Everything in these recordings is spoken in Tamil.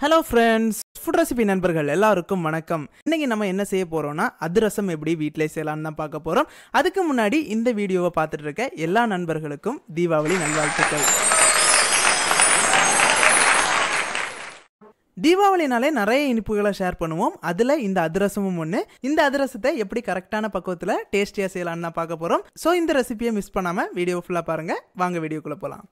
Hello friends, food recipe நண்பர்கள் எல்லாருக்கும் வணக்கம். இன்னைக்கு நம்ம என்ன செய்ய போறோம்னா அதிரசம் எப்படி வீட்லயே செய்யலாம்னு தான் பார்க்க போறோம். அதுக்கு முன்னாடி இந்த வீடியோவை பார்த்துட்டு இருக்க எல்லா நண்பர்களுக்கும் தீபாவளி நல்வாழ்த்துக்கள். தீபாவளினாலே நிறைய இனிப்புகளை ஷேர் பண்ணுவோம். அதுல இந்த அதிரசமும் ஒன்று. இந்த அதிரசத்தை எப்படி கரெக்டான பக்குவத்தில் டேஸ்டியாக செய்யலாம்னு தான் பார்க்க போறோம். ஸோ இந்த ரெசிபியை மிஸ் பண்ணாம வீடியோ ஃபுல்லாக பாருங்க. வாங்க வீடியோக்குள்ள போகலாம்.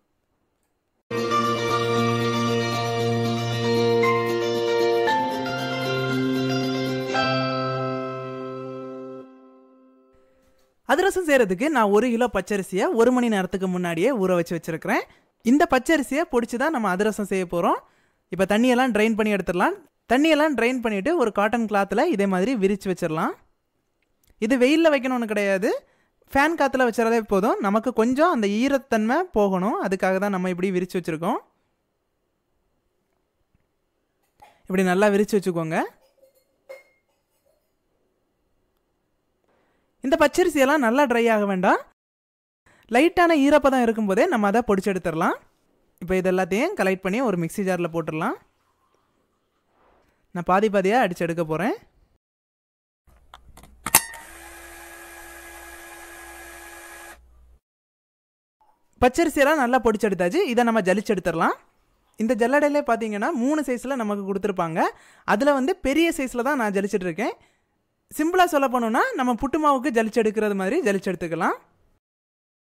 அதிரசம் செய்கிறதுக்கு நான் 1 கிலோ பச்சரிசியை 1 மணி நேரத்துக்கு முன்னாடியே ஊற வச்சுருக்கிறேன். இந்த பச்சரிசியை பொடிச்சு தான் நம்ம அதிரசம் செய்ய போகிறோம். இப்போ தண்ணியெல்லாம் ட்ரைன் பண்ணி எடுத்துடலாம். தண்ணியெல்லாம் ட்ரைன் பண்ணிவிட்டு ஒரு காட்டன் கிளாத்தில் இதே மாதிரி விரித்து வச்சிடலாம். இது வெயிலில் வைக்கணும்னு கிடையாது, ஃபேன் காற்றுல வச்சுறதே போதும். நமக்கு கொஞ்சம் அந்த ஈரத்தன்மை போகணும், அதுக்காக தான் நம்ம இப்படி விரித்து வச்சுருக்கோம். இப்படி நல்லா விரித்து வச்சுக்கோங்க. இந்த பச்சரிசியெல்லாம் நல்லா ட்ரை ஆக வேண்டாம், லைட்டான ஈரப்பதம் இருக்கும்போதே நம்ம அதை பொடிச்சு எடுத்துடலாம். இப்போ இது எல்லாத்தையும் கலெக்ட் பண்ணி ஒரு மிக்ஸி ஜாரில் போட்டுடலாம். நான் பாதி பாதியாக அடித்து எடுக்க போகிறேன். பச்சரிசியெல்லாம் நல்லா பொடிச்சு எடுத்தாச்சு. இதை நம்ம ஜலிச்சு எடுத்துடலாம். இந்த ஜல்லடையிலே பார்த்தீங்கன்னா 3 சைஸில் நமக்கு கொடுத்துருப்பாங்க. அதில் பெரிய சைஸில் தான் நான் ஜலிச்சுட்டு இருக்கேன். சிம்பிளாக சொல்ல போனோம்னா நம்ம புட்டு மாவுக்கு ஜலிச்சு எடுக்கிறது மாதிரி ஜலிச்சு எடுத்துக்கலாம்.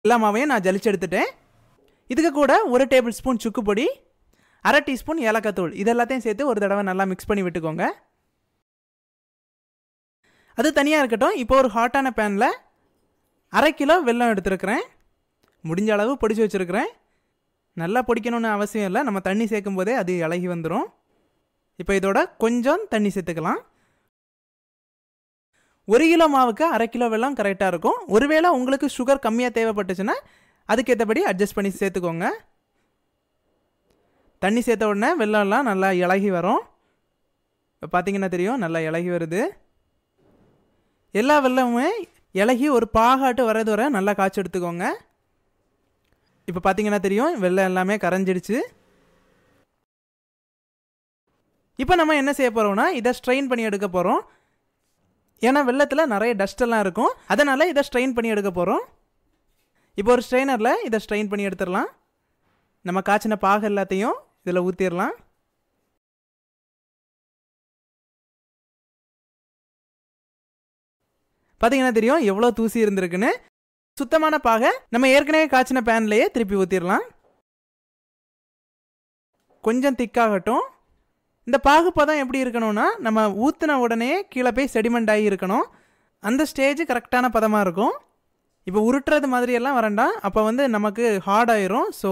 எல்லா மாவையும் நான் ஜலிச்சு எடுத்துட்டேன். இதுக்கு கூட 1 டேபிள் ஸ்பூன் சுக்கு பொடி, 1/2 டீஸ்பூன் ஏலக்காய் தூள், இது எல்லாத்தையும் சேர்த்து ஒரு தடவை நல்லா மிக்ஸ் பண்ணி விட்டுக்கோங்க. அது தனியாக இருக்கட்டும். இப்போ ஒரு ஹாட்டான பேனில் 1/2 கிலோ வெல்லம் எடுத்துருக்கிறேன். முடிஞ்ச அளவு பொடிச்சு வச்சுருக்கிறேன். நல்லா பொடிக்கணும்னு அவசியம் இல்லை, நம்ம தண்ணி சேர்க்கும் போதே அது இலகி வந்துடும். இப்போ இதோட கொஞ்சம் தண்ணி சேர்த்துக்கலாம். 1 கிலோ மாவுக்கு 1/2 கிலோ வெல்லம் கரெக்டாக இருக்கும். ஒருவேளை உங்களுக்கு சுகர் கம்மியாக தேவைப்பட்டுச்சுன்னா அதுக்கேற்றபடி அட்ஜஸ்ட் பண்ணி சேர்த்துக்கோங்க. தண்ணி சேர்த்த உடனே வெல்லம்லாம் நல்லா இலகி வரும். இப்போ பார்த்தீங்கன்னா தெரியும், நல்லா இலகி வருது. எல்லா வெல்லமுமே இலகி ஒரு பாகாட்டு வரது வரை நல்லா காய்ச்சி எடுத்துக்கோங்க. இப்போ பார்த்தீங்கன்னா தெரியும், வெல்லம் எல்லாமே கரைஞ்சிடுச்சு. இப்போ நம்ம என்ன செய்ய போகிறோம்னா இதை ஸ்ட்ரெயின் பண்ணி எடுக்க போகிறோம். ஏன்னா வெள்ளத்தில் நிறைய டஸ்டெல்லாம் இருக்கும், அதனால் இதை ஸ்ட்ரெயின் பண்ணி எடுக்க போகிறோம். இப்போ ஒரு ஸ்ட்ரெயினரில் இதை ஸ்ட்ரெயின் பண்ணி எடுத்துடலாம். நம்ம காய்ச்சின பாகு எல்லாத்தையும் இதில் ஊற்றிடலாம். பார்த்தீங்கன்னா தெரியும் எவ்வளோ தூசி இருந்திருக்குன்னு. சுத்தமான பாகை நம்ம ஏற்கனவே காய்ச்சின பேன்லேயே திருப்பி ஊற்றிடலாம். கொஞ்சம் திக்காகட்டும். இந்த பாகுப்பதம் எப்படி இருக்கணும்னா நம்ம ஊற்றின உடனே கீழே போய் செடிமெண்ட் ஆகி இருக்கணும். அந்த ஸ்டேஜ் கரெக்டான பதமாக இருக்கும். இப்போ உருட்டுறது மாதிரியெல்லாம் வரண்டாம், அப்போ நமக்கு ஹார்ட் ஆயிரும். ஸோ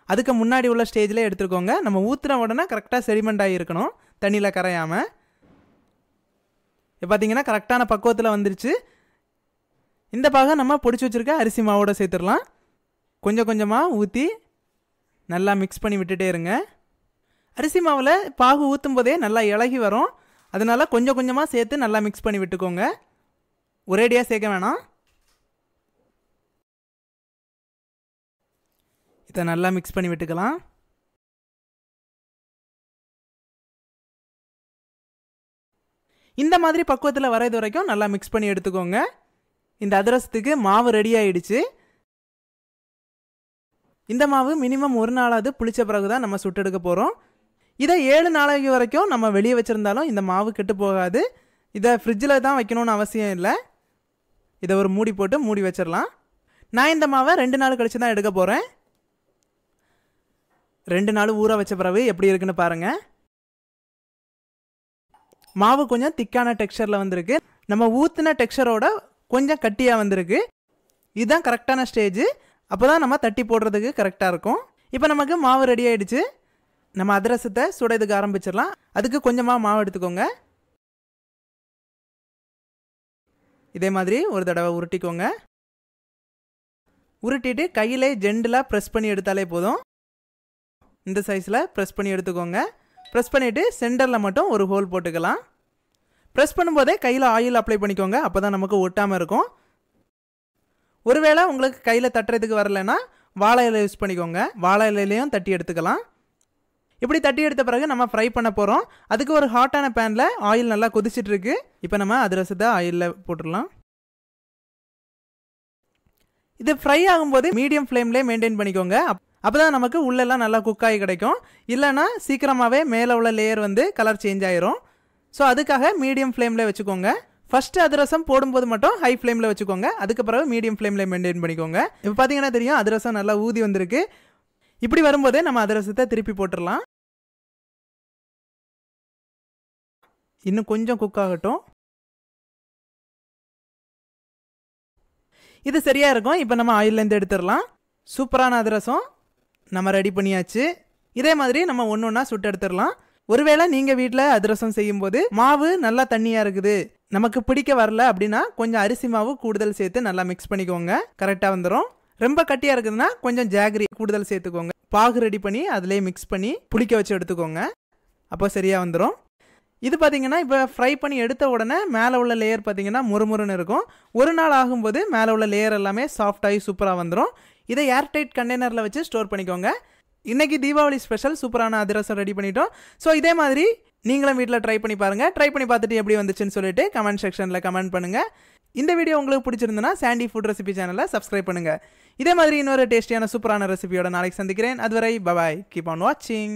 அதுக்கு முன்னாடி உள்ள ஸ்டேஜில் எடுத்துக்கோங்க. நம்ம ஊற்றின உடனே கரெக்டாக செடிமெண்ட் ஆகி இருக்கணும், தண்ணியில் கரையாமல். இப்போ பார்த்தீங்கன்னா கரெக்டான பக்குவத்தில் வந்துருச்சு. இந்த பாகை நம்ம பொடிச்சு வச்சுருக்க அரிசி மாவோடு சேர்த்துடலாம். கொஞ்சம் கொஞ்சமாக ஊற்றி நல்லா மிக்ஸ் பண்ணி விட்டுட்டே இருங்க. அரிசி மாவில் பாகு ஊற்றும் போதே நல்லா இலகி வரும், அதனால் கொஞ்சம் கொஞ்சமாக சேர்த்து நல்லா மிக்ஸ் பண்ணி விட்டுக்கோங்க. ஒரேடியாக சேர்க்க வேணாம். இதை நல்லா மிக்ஸ் பண்ணி விட்டுக்கலாம். இந்த மாதிரி பக்குவத்தில் வர்றது வரைக்கும் நல்லா மிக்ஸ் பண்ணி எடுத்துக்கோங்க. இந்த அதிரசத்துக்கு மாவு ரெடி ஆகிடுச்சு. இந்த மாவு மினிமம் 1 நாளாவது புளிச்ச பிறகு தான் நம்ம சுட்டெடுக்க போகிறோம். இதை 7 நாளைக்கு வரைக்கும் நம்ம வெளியே வச்சுருந்தாலும் இந்த மாவு கெட்டு போகாது. இதை ஃப்ரிட்ஜில் தான் வைக்கணும்னு அவசியம் இல்லை. இதை ஒரு மூடி போட்டு மூடி வச்சிடலாம். நான் இந்த மாவை 2 நாள் கழித்து தான் எடுக்க போகிறேன். 2 நாள் ஊற வச்ச பிறகு எப்படி இருக்குன்னு பாருங்கள். மாவு கொஞ்சம் திக்கான டெக்ஸ்சரில் வந்திருக்கு. நம்ம ஊற்றின டெக்ஸ்சரோட கொஞ்சம் கட்டியாக வந்திருக்கு. இதுதான் கரெக்டான ஸ்டேஜ். அப்போ தான் நம்ம தட்டி போடுறதுக்கு கரெக்டாக இருக்கும். இப்போ நமக்கு மாவு ரெடி ஆகிடுச்சு. நம்ம அதிரசத்தை சுடுறதுக்கு ஆரம்பிச்சிடலாம். அதுக்கு கொஞ்சமாக மாவு எடுத்துக்கோங்க. இதே மாதிரி ஒரு தடவை உருட்டிக்கோங்க. உருட்டிட்டு கையிலே ஜெண்டிலாக ப்ரெஸ் பண்ணி எடுத்தாலே போதும். இந்த சைஸில் ப்ரெஸ் பண்ணி எடுத்துக்கோங்க. ப்ரெஸ் பண்ணிவிட்டு சென்டரில் மட்டும் ஒரு ஹோல் போட்டுக்கலாம். ப்ரெஸ் பண்ணும்போதே கையில் ஆயில் அப்ளை பண்ணிக்கோங்க, அப்போ தான் நமக்கு ஒட்டாமல் இருக்கும். ஒருவேளை உங்களுக்கு கையில் தட்டுறதுக்கு வரலைன்னா வாழை இலை யூஸ் பண்ணிக்கோங்க. வாழை இலையிலையும் தட்டி எடுத்துக்கலாம். இப்படி தட்டி எடுத்த பிறகு நம்ம ஃப்ரை பண்ண போகிறோம். அதுக்கு ஒரு ஹாட்டான பேனில் ஆயில் நல்லா கொதிச்சிட்டு இருக்கு. இப்போ நம்ம அதிரசத்தை ஆயிலில் போட்டுடலாம். இது ஃப்ரை ஆகும்போது மீடியம் ஃப்ளேம்லேயே மெயின்டைன் பண்ணிக்கோங்க. அப்போ தான் நமக்கு உள்ளெல்லாம் நல்லா குக் ஆகி கிடைக்கும். இல்லைனா சீக்கிரமாகவே மேலே உள்ள லேயர் வந்து கலர் சேஞ்ச் ஆயிரும். ஸோ அதுக்காக மீடியம் ஃப்ளேமில் வச்சுக்கோங்க. ஃபஸ்ட்டு அதிரசம் போடும்போது மட்டும் ஹை ஃப்ளேமில் வச்சுக்கோங்க. அதுக்கு பிறகு மீடியம் ஃப்ளேமில் மெயின்டைன் பண்ணிக்கோங்க. இப்போ பார்த்தீங்கன்னா தெரியும் அதிரசம் நல்லா ஊதி வந்திருக்கு. இப்படி வரும்போது நம்ம அதிரசத்தை திருப்பி போட்டுடலாம். இன்னும் கொஞ்சம் குக் ஆகட்டும். இது சரியாக இருக்கும். இப்போ நம்ம ஆயிலேருந்து எடுத்துடலாம். சூப்பரான அதிரசம் நம்ம ரெடி பண்ணியாச்சு. இதே மாதிரி நம்ம ஒன்று ஒன்றா சுட்டு எடுத்துடலாம். ஒருவேளை நீங்கள் வீட்டில் அதிரசம் செய்யும்போது மாவு நல்லா தண்ணியாக இருக்குது, நமக்கு பிடிக்க வரல அப்படின்னா கொஞ்சம் அரிசி மாவு கூடுதல் சேர்த்து நல்லா மிக்ஸ் பண்ணிக்கோங்க. கரெக்டாக வந்துடும். ரொம்ப கட்டியாக இருக்குதுன்னா கொஞ்சம் ஜாகரி கூடுதல் சேர்த்துக்கோங்க. பாகு ரெடி பண்ணி அதிலே மிக்ஸ் பண்ணி புளிக்க வச்சு எடுத்துக்கோங்க. அப்போ சரியாக வந்துடும். இது பார்த்தீங்கன்னா இப்போ ஃப்ரை பண்ணி எடுத்த உடனே மேலே உள்ள லேயர் பார்த்தீங்கன்னா முறுமுறுன்னு இருக்கும். ஒரு நாள் ஆகும்போது மேலே உள்ள லேயர் எல்லாமே சாஃப்டாகி சூப்பராக வந்துடும். இதை ஏர்டைட் கண்டெய்னரில் வச்சு ஸ்டோர் பண்ணிக்கோங்க. இன்றைக்கி தீபாவளி ஸ்பெஷல் சூப்பரான அதிரசம் ரெடி பண்ணிட்டோம். ஸோ இதே மாதிரி நீங்களும் வீட்டில் ட்ரை பண்ணி பாருங்கள். ட்ரை பண்ணி பார்த்துட்டு எப்படி வந்துச்சுன்னு சொல்லிட்டு கமெண்ட் செக்ஷனில் கமெண்ட் பண்ணுங்கள். இந்த வீடியோ உங்களுக்கு பிடிச்சிருந்துன்னா சாண்டி ஃபுட் ரெசிபி சேனலை சப்ஸ்கிரைப் பண்ணுங்கள். இதே மாதிரி இன்னொரு டேஸ்டியான சூப்பரான ரெசிபியோட நாளைக்கு சந்திக்கிறேன். அதுவரை பபாய். கீப் ஆன் வாட்சிங்.